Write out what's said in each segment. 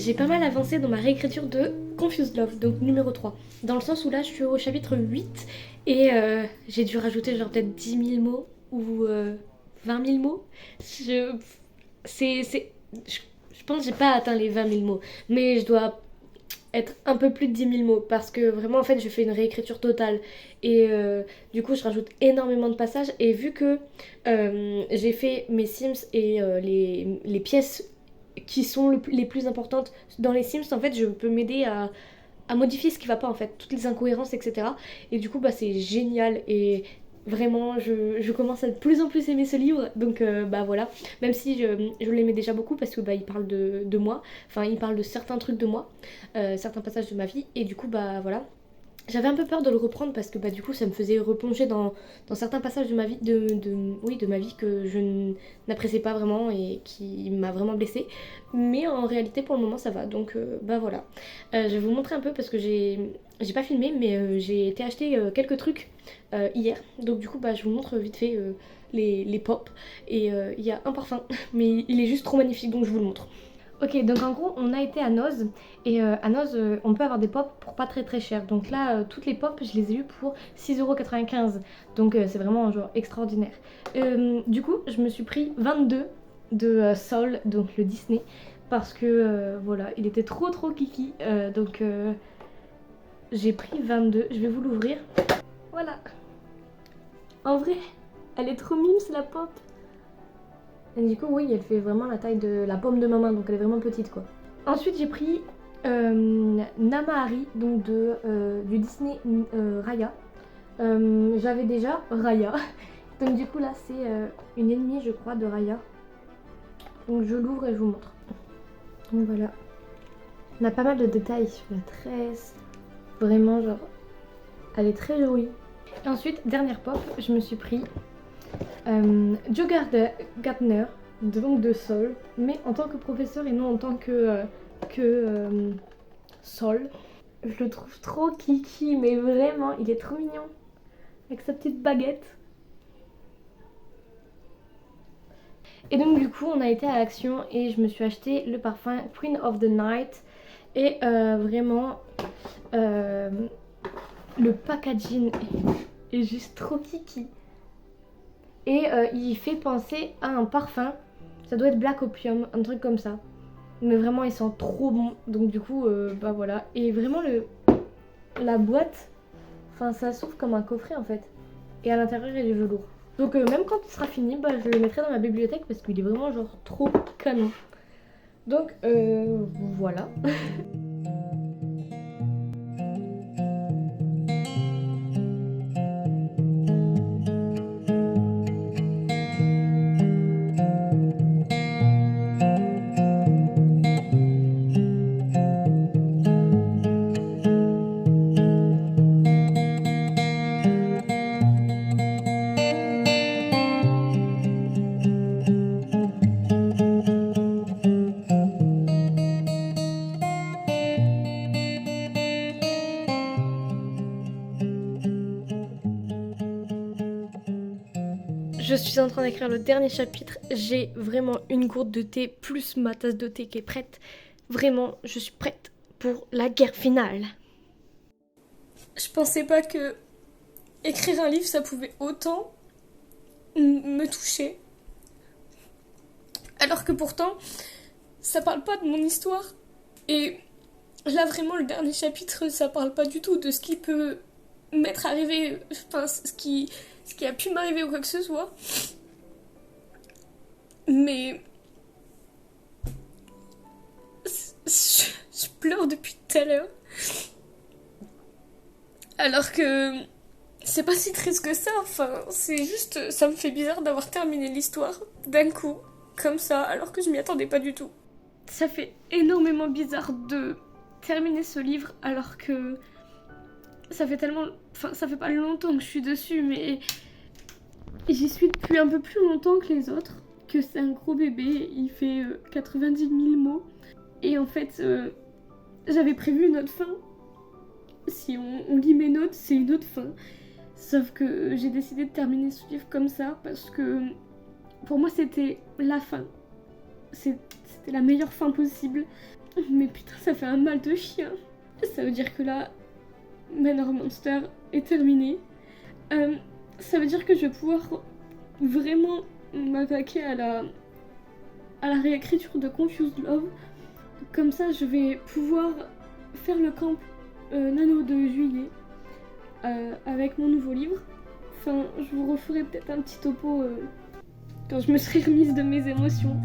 j'ai pas mal avancé dans ma réécriture de Confused Love, donc numéro 3. Dans le sens où là je suis au chapitre 8 et j'ai dû rajouter genre peut-être 10 000 mots ou 20 000 mots. Je, je, je pense que j'ai pas atteint les 20 000 mots, mais je dois être un peu plus de 10 000 mots parce que vraiment en fait je fais une réécriture totale et du coup je rajoute énormément de passages et vu que j'ai fait mes Sims et les pièces qui sont les plus importantes dans les Sims en fait je peux m'aider à modifier ce qui va pas en fait, toutes les incohérences etc. Et du coup bah c'est génial et vraiment je commence à de plus en plus aimer ce livre donc bah voilà, même si je l'aimais déjà beaucoup parce que bah il parle de moi, enfin il parle de certains trucs de moi, certains passages de ma vie et du coup bah voilà, j'avais un peu peur de le reprendre parce que bah, du coup ça me faisait replonger dans certains passages de ma vie, oui, de ma vie que je n'appréciais pas vraiment et qui m'a vraiment blessée. Mais en réalité pour le moment ça va, donc bah voilà. Je vais vous montrer un peu parce que j'ai pas filmé mais j'ai été acheter quelques trucs hier. Donc du coup bah, je vous montre vite fait les pops. Et il y a un parfum mais il est juste trop magnifique donc je vous le montre. Ok, donc en gros, on a été à Noz et à Noz, on peut avoir des pops pour pas très très cher. Donc là, toutes les pops, je les ai eues pour 6,95 €. Donc c'est vraiment genre extraordinaire. Du coup, je me suis pris 22 de Soul, donc le Disney, parce que voilà, il était trop trop kiki. Donc j'ai pris 22, je vais vous l'ouvrir. Voilà. En vrai, elle est trop mimes la pop. Et du coup, oui, elle fait vraiment la taille de la paume de ma main, donc elle est vraiment petite quoi. Ensuite, j'ai pris Namahari, donc du Disney Raya. J'avais déjà Raya, donc du coup là c'est une ennemie je crois de Raya. Donc je l'ouvre et je vous montre. Donc voilà. On a pas mal de détails sur la tresse. Vraiment genre, elle est très jolie. Et ensuite, dernière pop, je me suis pris Joe Gardner, donc de Sol, mais en tant que professeur et non en tant que Sol. Je le trouve trop kiki, mais vraiment, il est trop mignon. Avec sa petite baguette. Et donc du coup, on a été à l'action et je me suis acheté le parfum Queen of the Night. Et vraiment, le packaging est juste trop kiki. Et il fait penser à un parfum. Ça doit être Black Opium, un truc comme ça. Mais vraiment, il sent trop bon. Donc du coup, bah voilà. Et vraiment, la boîte, enfin, ça s'ouvre comme un coffret en fait. Et à l'intérieur, il est velours. Donc même quand il sera fini, bah, je le mettrai dans ma bibliothèque parce qu'il est vraiment genre trop canon. Donc voilà. Je suis en train d'écrire le dernier chapitre. J'ai vraiment une gourde de thé plus ma tasse de thé qui est prête. Vraiment, je suis prête pour la guerre finale. Je pensais pas que écrire un livre ça pouvait autant me toucher. Alors que pourtant, ça parle pas de mon histoire. Et là vraiment le dernier chapitre, ça parle pas du tout de ce qui peut m'être arrivé, enfin ce qui a pu m'arriver ou quoi que ce soit. Mais je pleure depuis tout à l'heure. Alors que c'est pas si triste que ça, enfin c'est juste, ça me fait bizarre d'avoir terminé l'histoire d'un coup, comme ça, alors que je m'y attendais pas du tout. Ça fait énormément bizarre de terminer ce livre alors que ça fait tellement, enfin ça fait pas longtemps que je suis dessus, mais j'y suis depuis un peu plus longtemps que les autres, que c'est un gros bébé, il fait 90 000 mots. Et en fait, j'avais prévu une autre fin. Si on lit mes notes, c'est une autre fin. Sauf que j'ai décidé de terminer ce livre comme ça parce que pour moi c'était la fin. C'était la meilleure fin possible. Mais putain, ça fait un mal de chien. Ça veut dire que là, Manor Monster est terminé. Ça veut dire que je vais pouvoir vraiment m'attaquer à la réécriture de Confused Love. Comme ça, je vais pouvoir faire le camp Nano de juillet avec mon nouveau livre. Enfin, je vous referai peut-être un petit topo quand je me serai remise de mes émotions.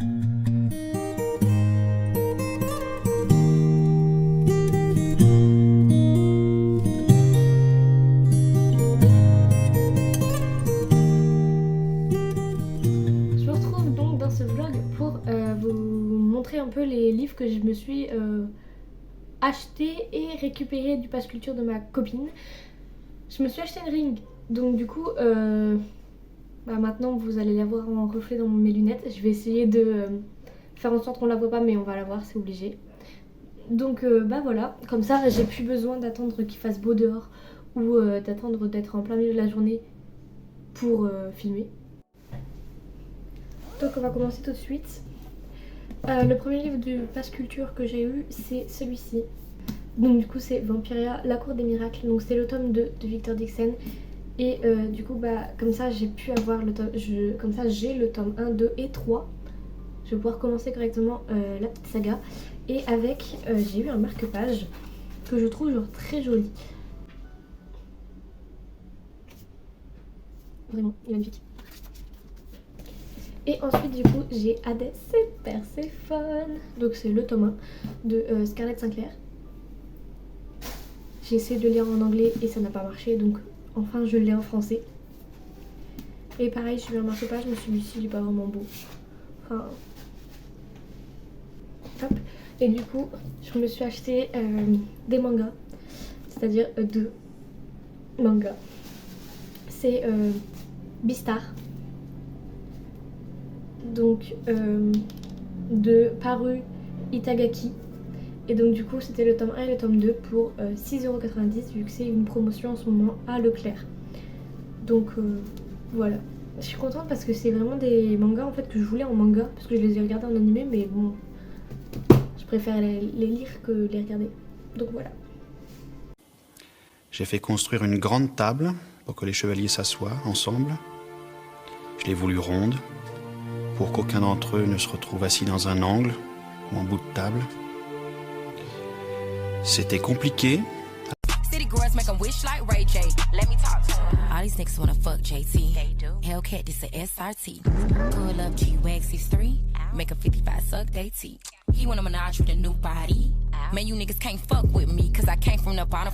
Je vous retrouve donc dans ce vlog pour vous montrer un peu les livres que je me suis acheté et récupéré du pass culture de ma copine. Je me suis acheté une ring, donc du coup maintenant vous allez la voir en reflet dans mes lunettes. Je vais essayer de faire en sorte qu'on la voit pas, mais on va la voir, c'est obligé. Donc voilà, comme ça j'ai plus besoin d'attendre qu'il fasse beau dehors ou d'attendre d'être en plein milieu de la journée pour filmer. Donc on va commencer tout de suite. Le premier livre du pass culture que j'ai eu, c'est celui-ci. Donc du coup c'est Vampiria, la cour des miracles. Donc c'est le tome 2 de Victor Dixon. Et du coup comme ça j'ai pu avoir le tome, comme ça j'ai le tome 1, 2 et 3. Je vais pouvoir commencer correctement la petite saga. Et avec, j'ai eu un marque-page que je trouve genre très joli. Vraiment, il est magnifique. Et ensuite du coup j'ai Hades et Perséphone. Donc c'est le tome 1 de Scarlett Sinclair. J'ai essayé de le lire en anglais et ça n'a pas marché, donc enfin je l'ai en français. Et pareil, j'ai eu un marque-page, je me suis dit il est pas vraiment beau. Enfin... Hop. Et du coup je me suis acheté des mangas, c'est-à-dire 2 mangas. C'est Beastar, donc de Paru Itagaki. Et donc du coup c'était le tome 1 et le tome 2 pour 6,90€ vu que c'est une promotion en ce moment à Leclerc. Donc voilà. Je suis contente parce que c'est vraiment des mangas en fait que je voulais en manga parce que je les ai regardés en animé, mais bon, je préfère les lire que les regarder. Donc voilà. J'ai fait construire une grande table pour que les chevaliers s'assoient ensemble. Je l'ai voulu ronde pour qu'aucun d'entre eux ne se retrouve assis dans un angle ou en bout de table. C'était compliqué. City girls make 'em wish like Ray J. Let me talk to 'em. All these niggas wanna fuck JT. They do. Hellcat, this a SRT. Pull up G-Wax 6'3". Make a 55 suck they teeth. He wanna menage with a new body. Man, you niggas can't fuck with me, cause I came from the bottom.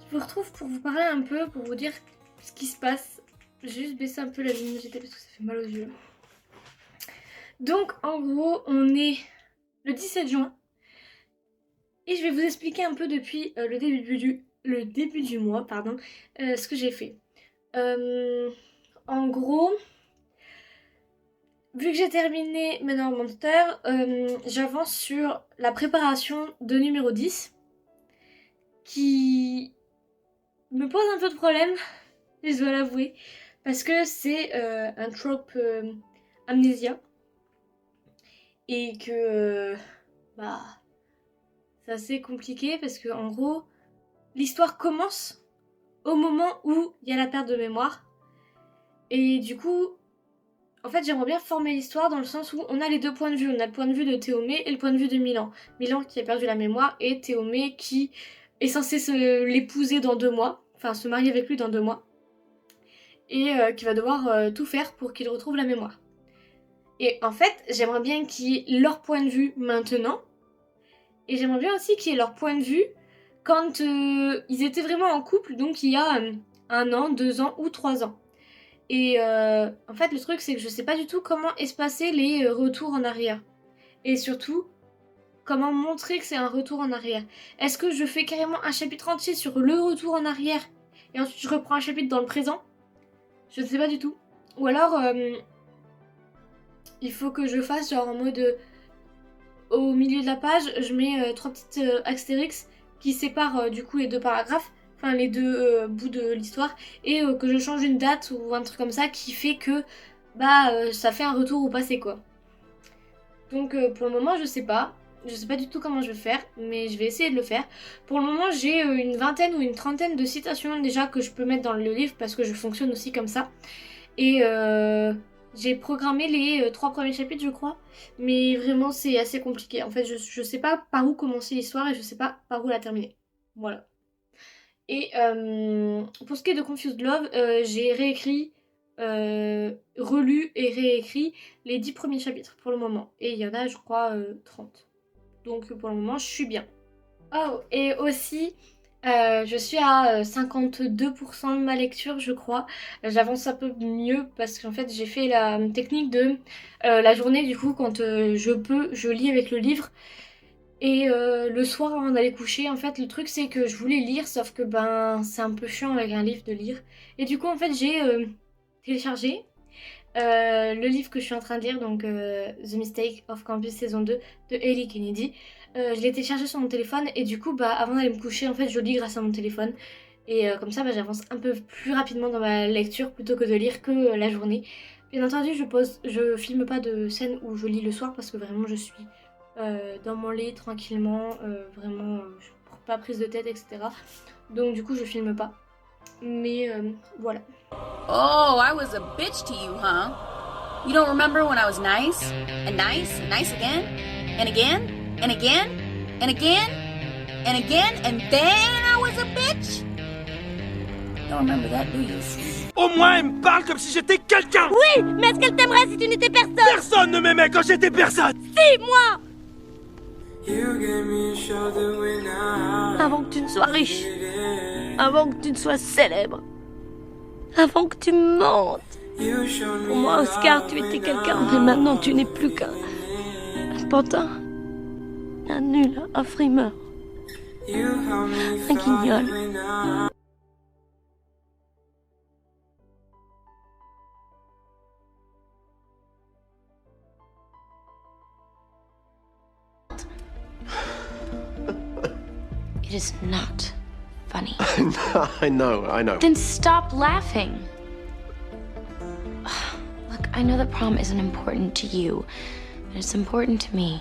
Je vous retrouve pour vous parler un peu, pour vous dire ce qui se passe. J'ai juste baissé un peu la luminosité parce que ça fait mal aux yeux. Donc en gros, on est le 17 juin. Et je vais vous expliquer un peu depuis le début du mois, ce que j'ai fait. En gros, vu que j'ai terminé Manor Monster, j'avance sur la préparation de numéro 10, qui me pose un peu de problème, je dois l'avouer, parce que c'est un trope amnésia, et que c'est assez compliqué parce que en gros, l'histoire commence au moment où il y a la perte de mémoire. Et du coup, en fait, j'aimerais bien former l'histoire dans le sens où on a les deux points de vue. On a le point de vue de Théomé et le point de vue de Milan. Milan qui a perdu la mémoire et Théomé qui est censé l'épouser dans 2 mois. Enfin, se marier avec lui dans 2 mois. Et qui va devoir tout faire pour qu'il retrouve la mémoire. Et en fait, j'aimerais bien qu'il y ait leur point de vue maintenant. Et j'aimerais bien aussi qu'il y ait leur point de vue quand ils étaient vraiment en couple, donc il y a 1 an, 2 ans ou 3 ans. Et en fait, le truc, c'est que je sais pas du tout comment espacer les retours en arrière. Et surtout, comment montrer que c'est un retour en arrière. Est-ce que je fais carrément un chapitre entier sur le retour en arrière et ensuite je reprends un chapitre dans le présent? Je ne sais pas du tout. Ou alors, il faut que je fasse genre en mode... au milieu de la page, je mets 3 petites astérix qui séparent du coup les 2 paragraphes, enfin les 2 bouts de l'histoire, et que je change une date ou un truc comme ça qui fait que ça fait un retour au passé quoi. Donc pour le moment je sais pas du tout comment je vais faire, mais je vais essayer de le faire. Pour le moment j'ai une 20aine ou une 30aine de citations déjà que je peux mettre dans le livre parce que je fonctionne aussi comme ça. Et j'ai programmé les 3 premiers chapitres je crois, mais vraiment c'est assez compliqué. En fait je sais pas par où commencer l'histoire et je sais pas par où la terminer. Voilà. Et pour ce qui est de Confused Love, j'ai réécrit, relu et réécrit les 10 premiers chapitres pour le moment. Et il y en a je crois 30. Donc pour le moment je suis bien. Oh, et aussi... je suis à 52% de ma lecture je crois. J'avance un peu mieux parce qu'en fait j'ai fait la technique de la journée du coup quand je lis avec le livre. Et le soir avant d'aller coucher, en fait le truc c'est que je voulais lire sauf que c'est un peu chiant avec un livre de lire. Et du coup en fait j'ai téléchargé le livre que je suis en train de lire, donc The Mistake of Campus saison 2 de Hayley Kennedy. Je l'ai téléchargé sur mon téléphone et du coup avant d'aller me coucher en fait je lis grâce à mon téléphone. Et comme ça j'avance un peu plus rapidement dans ma lecture plutôt que de lire que la journée. Bien entendu je filme pas de scène où je lis le soir parce que vraiment je suis dans mon lit tranquillement, vraiment pas prise de tête etc. Donc du coup je filme pas. Mais voilà. Oh, I was a bitch to you, huh? You don't remember when I was nice? And nice? And nice again? And again? And again? And again? And again? And then I was a bitch? Don't remember that, do you? Au moins, elle me parle comme si j'étais quelqu'un! Oui, mais est-ce qu'elle t'aimerait si tu n'étais personne? Personne ne m'aimait quand j'étais personne! Si, moi! Avant que tu ne sois riche, avant que tu ne sois célèbre, avant que tu me mentes. Pour moi, Oscar, tu étais quelqu'un, mais maintenant tu n'es plus qu'un pantin, un nul, un frimeur, un guignol. It is not funny. I know. Then stop laughing. Look, I know that prom isn't important to you, but it's important to me.